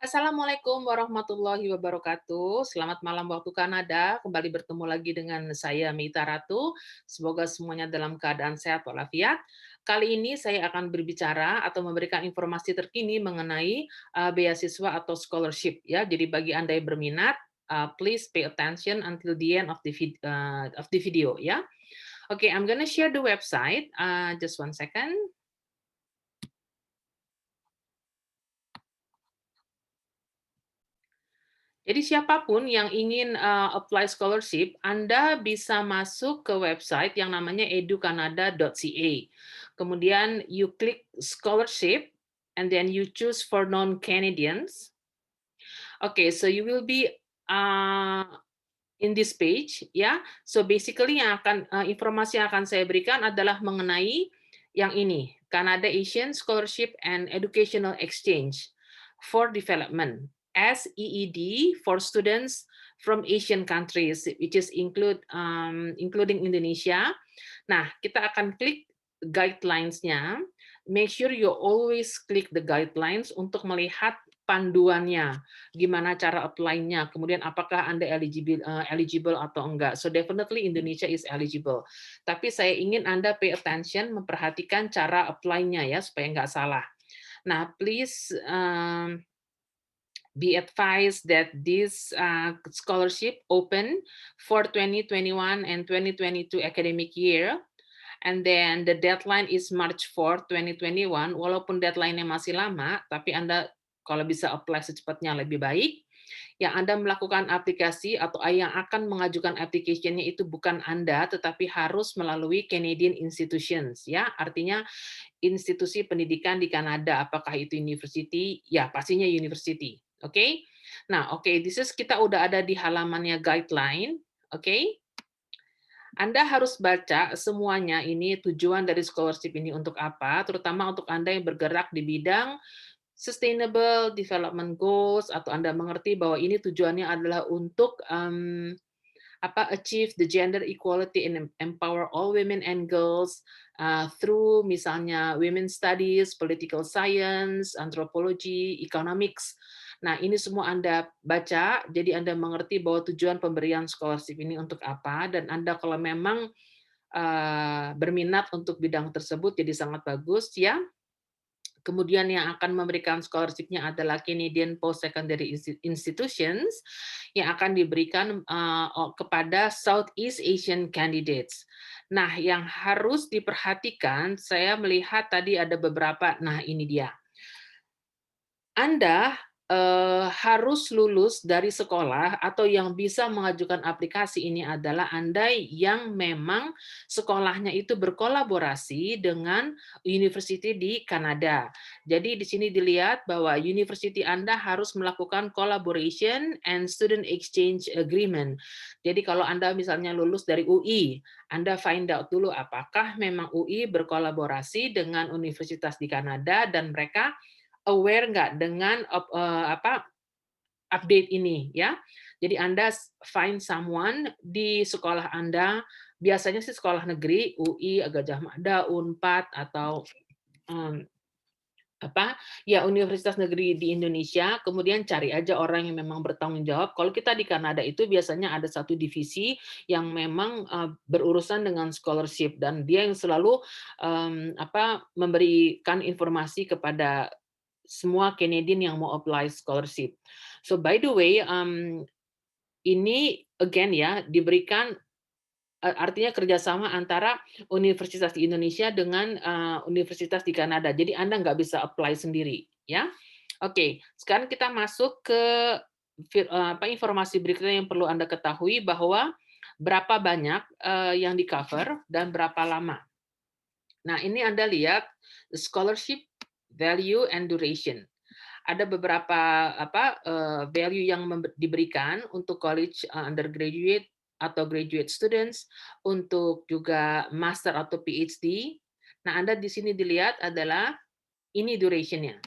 Assalamualaikum warahmatullahi wabarakatuh. Selamat malam waktu Kanada. Kembali bertemu lagi dengan saya Mita Ratu. Semoga semuanya dalam keadaan sehat walafiat. Kali ini saya akan berbicara atau memberikan informasi terkini mengenai beasiswa atau scholarship ya. Jadi bagi Anda yang berminat, please pay attention until the end of the video ya. Okay, I'm gonna share the website. Just one second. Jadi siapapun yang ingin apply scholarship, Anda bisa masuk ke website yang namanya educanada.ca. Kemudian you klik scholarship and then you choose for non-Canadians. Okay, so you will be uh, in this page, ya. So basically informasi yang akan saya berikan adalah mengenai yang ini, Canada Asian Scholarship and Educational Exchange for Development, SEED, for students from Asian countries, which is including Indonesia. Nah, kita akan klik guidelines-nya. Make sure you always click the guidelines untuk melihat panduannya, gimana cara apply-nya, kemudian apakah Anda eligible atau enggak. So definitely Indonesia is eligible. Tapi saya ingin Anda pay attention, memperhatikan cara apply-nya ya, supaya nggak salah. Nah, please be advised that this scholarship open for 2021 and 2022 academic year. And then the deadline is March 4, 2021. Walaupun deadline-nya masih lama, tapi Anda kalau bisa apply secepatnya lebih baik. Yang Anda melakukan aplikasi atau yang akan mengajukan application-nya itu bukan Anda, tetapi harus melalui Canadian institutions, ya. Artinya institusi pendidikan di Kanada, apakah itu university? Ya, pastinya university. Oke? Okay? Nah, oke, kita udah ada di halamannya guideline, oke? Okay? Anda harus baca semuanya ini tujuan dari scholarship ini untuk apa, terutama untuk Anda yang bergerak di bidang sustainable development goals atau Anda mengerti bahwa ini tujuannya adalah untuk achieve the gender equality and empower all women and girls through misalnya women studies, political science, anthropology, economics. Nah, ini semua Anda baca, jadi Anda mengerti bahwa tujuan pemberian scholarship ini untuk apa, dan Anda kalau memang berminat untuk bidang tersebut, jadi sangat bagus ya. Kemudian yang akan memberikan scholarship-nya adalah Canadian Post-Secondary Institutions yang akan diberikan kepada Southeast Asian candidates. Nah, yang harus diperhatikan, saya melihat tadi ada beberapa, nah ini dia. Anda harus lulus dari sekolah atau yang bisa mengajukan aplikasi ini adalah Anda yang memang sekolahnya itu berkolaborasi dengan university di Kanada. Jadi di sini dilihat bahwa university Anda harus melakukan collaboration and student exchange agreement. Jadi kalau Anda misalnya lulus dari UI, Anda find out dulu apakah memang UI berkolaborasi dengan universitas di Kanada dan mereka aware nggak dengan update ini ya. Jadi Anda find someone di sekolah Anda, biasanya sih sekolah negeri, UI, Gajah Mada, Unpad atau universitas negeri di Indonesia, kemudian cari aja orang yang memang bertanggung jawab. Kalau kita di Kanada itu biasanya ada satu divisi yang memang berurusan dengan scholarship dan dia yang selalu memberikan informasi kepada semua Canadian yang mau apply scholarship. So by the way, ini again ya diberikan artinya kerjasama antara universitas di Indonesia dengan universitas di Kanada. Jadi Anda nggak bisa apply sendiri, ya. Oke, sekarang kita masuk ke informasi berikutnya yang perlu Anda ketahui bahwa berapa banyak yang di-cover dan berapa lama. Nah, ini Anda lihat scholarship value and duration. Ada beberapa value yang diberikan untuk college undergraduate atau graduate students, untuk juga master atau PhD. Nah, Anda di sini dilihat adalah ini duration-nya.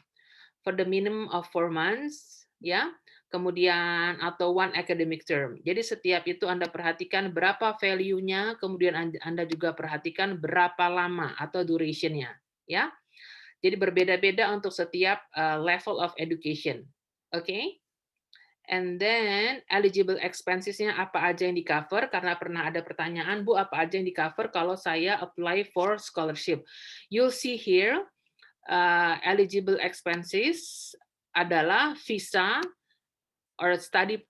For the minimum of 4 months, ya. Kemudian atau one academic term. Jadi setiap itu Anda perhatikan berapa value-nya, kemudian Anda juga perhatikan berapa lama atau duration-nya, ya. Jadi berbeda-beda untuk setiap level of education. Oke. And then eligible expenses-nya apa aja yang di-cover, karena pernah ada pertanyaan, Bu, apa aja yang di-cover kalau saya apply for scholarship. You'll see here, eligible expenses adalah visa or study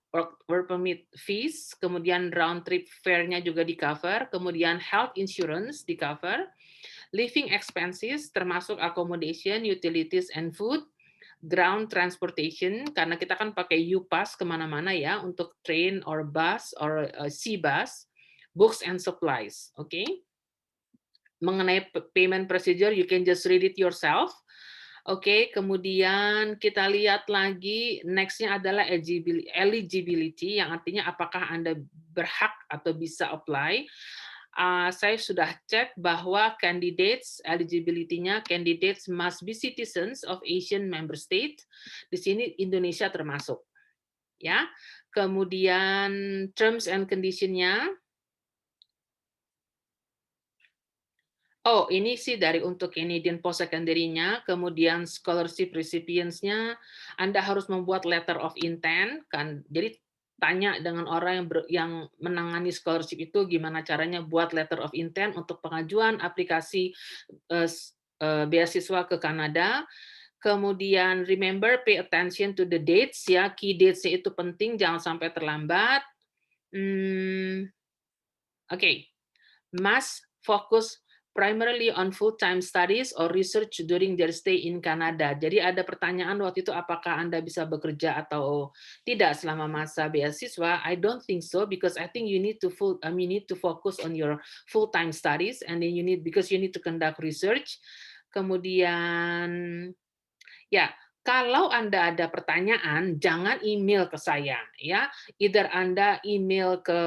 work permit fees, kemudian round trip fare-nya juga di-cover, kemudian health insurance di-cover, living expenses termasuk accommodation, utilities, and food, ground transportation, karena kita kan pakai U-Pass kemana-mana ya, untuk train or bus or sea bus, books and supplies, oke? Okay? Mengenai payment procedure, you can just read it yourself. Oke, okay, kemudian kita lihat lagi, next-nya adalah eligibility, yang artinya apakah Anda berhak atau bisa apply. Saya sudah cek bahwa candidates eligibility-nya candidates must be citizens of Asian member state. Di sini Indonesia termasuk, ya. Kemudian terms and condition-nya. Oh, ini sih dari untuk Canadian post-secondary-nya, kemudian scholarship recipients-nya, Anda harus membuat letter of intent, kan. Jadi tanya dengan orang yang menangani scholarship itu gimana caranya buat letter of intent untuk pengajuan aplikasi beasiswa ke Kanada. Kemudian remember pay attention to the dates ya, key dates-nya itu penting, jangan sampai terlambat. Oke. Must focus primarily on full-time studies or research during their stay in Canada. Jadi ada pertanyaan waktu itu apakah Anda bisa bekerja atau tidak selama masa beasiswa? I don't think so because I think you need to focus on your full-time studies and then because you need to conduct research. Kemudian ya, kalau Anda ada pertanyaan, jangan email ke saya ya. Either Anda email ke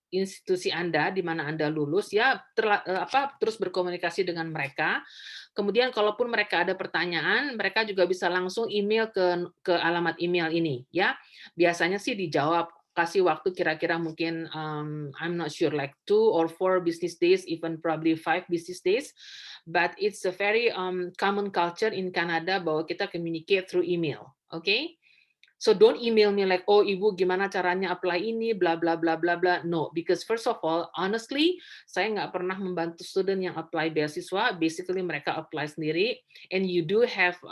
institusi Anda di mana Anda lulus ya terus berkomunikasi dengan mereka. Kemudian kalaupun mereka ada pertanyaan, mereka juga bisa langsung email ke alamat email ini ya. Biasanya sih dijawab, kasih waktu kira-kira mungkin I'm not sure like 2 or 4 business days, even probably 5 business days. But it's a very common culture in Canada bahwa kita communicate through email. Okay? So don't email me like, oh Ibu gimana caranya apply ini, bla bla bla bla bla. No, because first of all, honestly, saya nggak pernah membantu student yang apply beasiswa. Basically mereka apply sendiri. And you do have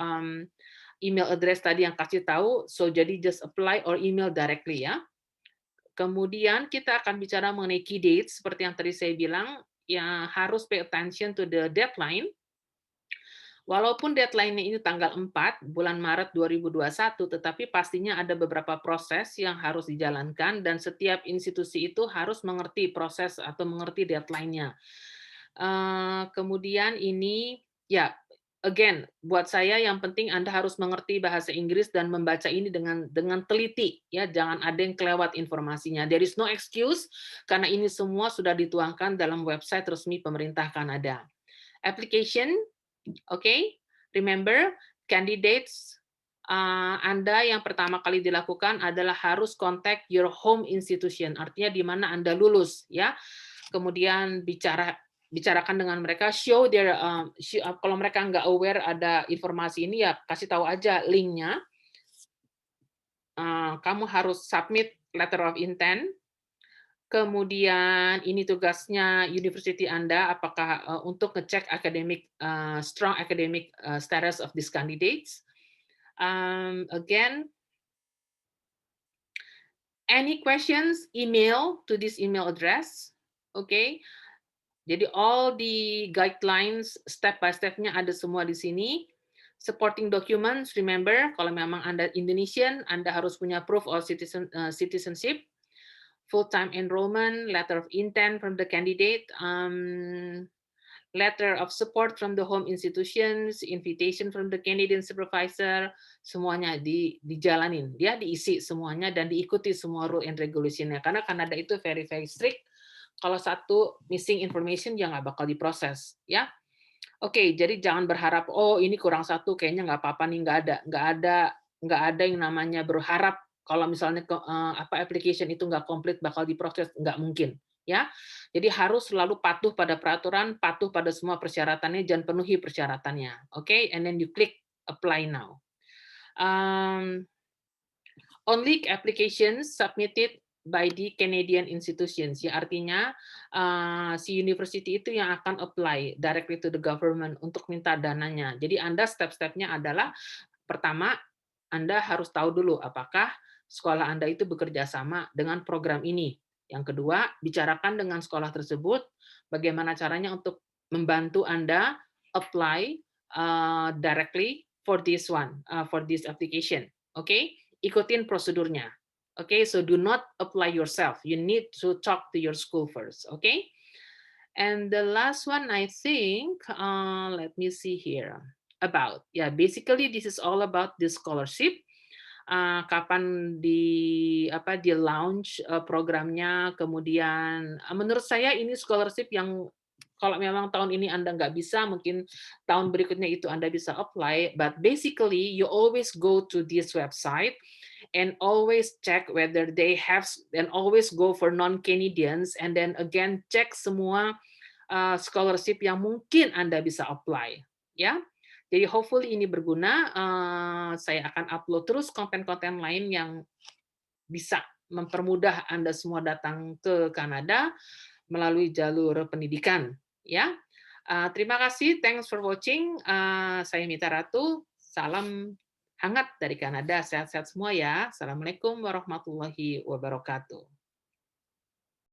email address tadi yang kasih tahu. So jadi just apply or email directly ya. Kemudian kita akan bicara mengenai key dates seperti yang tadi saya bilang, yang harus pay attention to the deadline. Walaupun deadline-nya ini tanggal 4 bulan Maret 2021, tetapi pastinya ada beberapa proses yang harus dijalankan dan setiap institusi itu harus mengerti proses atau mengerti deadline-nya. Kemudian ini, ya, again, buat saya yang penting Anda harus mengerti bahasa Inggris dan membaca ini dengan teliti, ya, jangan ada yang kelewat informasinya. There is no excuse, karena ini semua sudah dituangkan dalam website resmi pemerintah Kanada. Application. Okay, remember candidates Anda yang pertama kali dilakukan adalah harus contact your home institution, artinya di mana Anda lulus ya. Kemudian bicarakan dengan mereka, show their kalau mereka nggak aware ada informasi ini ya kasih tahu aja linknya. Kamu harus submit letter of intent. Kemudian ini tugasnya university Anda, apakah untuk ngecek strong academic status of these candidates. Again, any questions, email to this email address. Okay. Jadi all the guidelines step by step-nya ada semua di sini. Supporting documents, remember kalau memang Anda Indonesian, Anda harus punya proof of citizenship. Full-time enrollment, letter of intent from the candidate, letter of support from the home institutions, invitation from the Canadian supervisor, semuanya dijalanin, dia diisi semuanya dan diikuti semua rule and regulation-nya. Karena Kanada itu very very strict. Kalau satu missing information ya nggak bakal diproses, ya. Oke, jadi jangan berharap oh ini kurang satu kayaknya nggak apa-apa nih, nggak ada yang namanya berharap kalau misalnya application itu nggak komplit bakal diproses, nggak mungkin ya. Jadi harus selalu patuh pada peraturan, patuh pada semua persyaratannya dan penuhi persyaratannya. Oke, and then you click apply now. Um, Only applications submitted by the Canadian institutions. Ya, artinya si university itu yang akan apply directly to the government untuk minta dananya. Jadi Anda step-stepnya adalah pertama, Anda harus tahu dulu apakah sekolah Anda itu bekerja sama dengan program ini. Yang kedua, bicarakan dengan sekolah tersebut bagaimana caranya untuk membantu Anda apply directly for this one, for this application. Oke, okay? Ikutin prosedurnya. Oke, okay? So do not apply yourself. You need to talk to your school first. Oke. Okay? And the last one, I think, let me see here. Basically this is all about the scholarship. Kapan di launch programnya, kemudian menurut saya ini scholarship yang kalau memang tahun ini Anda nggak bisa, mungkin tahun berikutnya itu Anda bisa apply. But basically, you always go to this website and always check whether they have, and always go for non-Canadians, and then again check semua scholarship yang mungkin Anda bisa apply. Ya, jadi hopefully ini berguna. Saya akan upload terus konten-konten lain yang bisa mempermudah Anda semua datang ke Kanada melalui jalur pendidikan. Ya, terima kasih. Thanks for watching. Saya Mita Ratu. Salam hangat dari Kanada. Sehat-sehat semua ya. Assalamualaikum warahmatullahi wabarakatuh.